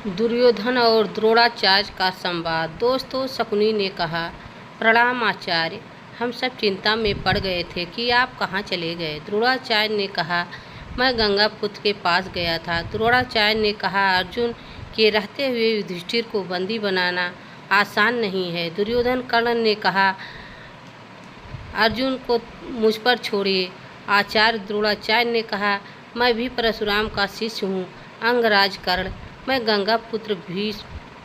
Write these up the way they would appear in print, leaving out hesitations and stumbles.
दुर्योधन और द्रोणाचार्य का संवाद। दोस्तों, शकुनी ने कहा, प्रणाम आचार्य, हम सब चिंता में पड़ गए थे कि आप कहाँ चले गए। द्रोणाचार्य ने कहा, मैं गंगापुत्र के पास गया था। द्रोणाचार्य ने कहा, अर्जुन के रहते हुए युधिष्ठिर को बंदी बनाना आसान नहीं है। दुर्योधन कर्ण ने कहा, अर्जुन को मुझ पर छोड़िए। आचार्य द्रोणाचार्य ने कहा, मैं भी परशुराम का शिष्य हूँ। अंगराज कर्ण, मैं गंगापुत्र भी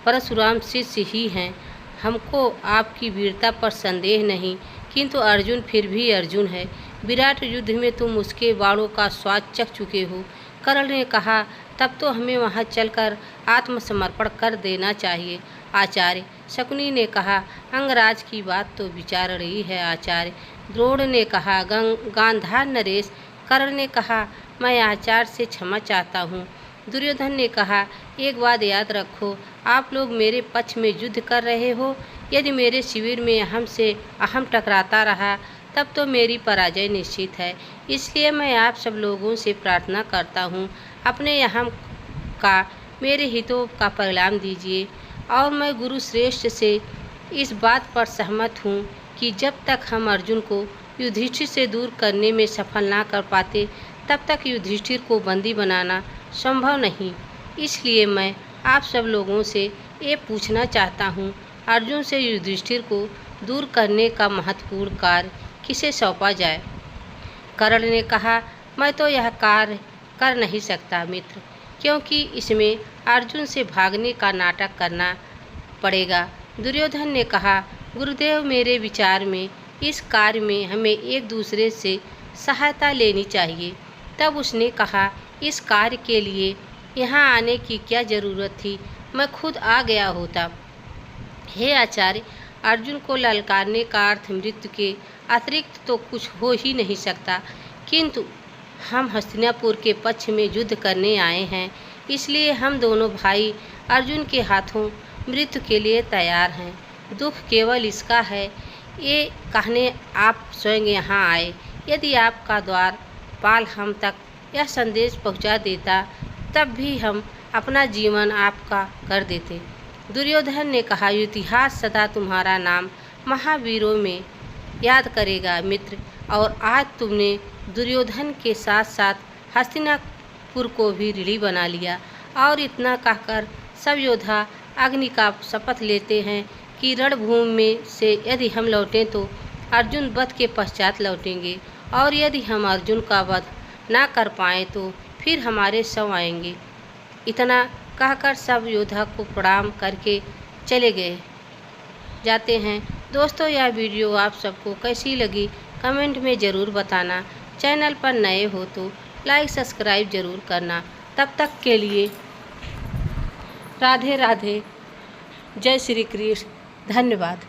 परशुराम शिष्य ही हैं। हमको आपकी वीरता पर संदेह नहीं, किंतु अर्जुन फिर भी अर्जुन है। विराट युद्ध में तुम उसके बाणों का स्वाद चख चुके हो। कर्ण ने कहा, तब तो हमें वहां चलकर आत्मसमर्पण कर देना चाहिए। आचार्य शकुनी ने कहा, अंगराज की बात तो विचार रही है आचार्य। द्रोण ने कहा, गांधार नरेश। कर्ण ने कहा, मैं आचार्य से क्षमा चाहता हूँ। दुर्योधन ने कहा, एक बात याद रखो, आप लोग मेरे पक्ष में युद्ध कर रहे हो। यदि मेरे शिविर में अहम टकराता रहा तब तो मेरी पराजय निश्चित है। इसलिए मैं आप सब लोगों से प्रार्थना करता हूँ, अपने अहम का मेरे हितों का परिणाम दीजिए। और मैं गुरु श्रेष्ठ से इस बात पर सहमत हूँ कि जब तक हम अर्जुन को युधिष्ठिर से दूर करने में सफल ना कर पाते तब तक युधिष्ठिर को बंदी बनाना संभव नहीं। इसलिए मैं आप सब लोगों से ये पूछना चाहता हूँ, अर्जुन से युधिष्ठिर को दूर करने का महत्वपूर्ण कार्य किसे सौंपा जाए। कर्ण ने कहा, मैं तो यह कार्य कर नहीं सकता मित्र, क्योंकि इसमें अर्जुन से भागने का नाटक करना पड़ेगा। दुर्योधन ने कहा, गुरुदेव, मेरे विचार में इस कार्य में हमें एक दूसरे से सहायता लेनी चाहिए। तब उसने कहा, इस कार्य के लिए यहाँ आने की क्या ज़रूरत थी, मैं खुद आ गया होता। हे आचार्य, अर्जुन को ललकारने का अर्थ मृत्यु के अतिरिक्त तो कुछ हो ही नहीं सकता, किंतु हम हस्तिनापुर के पक्ष में युद्ध करने आए हैं, इसलिए हम दोनों भाई अर्जुन के हाथों मृत्यु के लिए तैयार हैं। दुख केवल इसका है, ये कहने आप स्वयं यहाँ आए। यदि आपका द्वार पाल हम तक यह संदेश पहुँचा देता तब भी हम अपना जीवन आपका कर देते। दुर्योधन ने कहा, इतिहास सदा तुम्हारा नाम महावीरों में याद करेगा मित्र। और आज तुमने दुर्योधन के साथ साथ हस्तिनापुर को भी ऋणी बना लिया। और इतना कहकर सब योद्धा अग्नि का शपथ लेते हैं कि रणभूमि में से यदि हम लौटें तो अर्जुन वध के पश्चात लौटेंगे, और यदि हम अर्जुन का वध ना कर पाएँ तो फिर हमारे शव आएंगे। इतना कहकर सब योद्धा को प्रणाम करके चले जाते हैं। दोस्तों, यह वीडियो आप सबको कैसी लगी कमेंट में ज़रूर बताना। चैनल पर नए हो तो लाइक सब्सक्राइब ज़रूर करना। तब तक के लिए राधे राधे, जय श्री कृष्ण, धन्यवाद।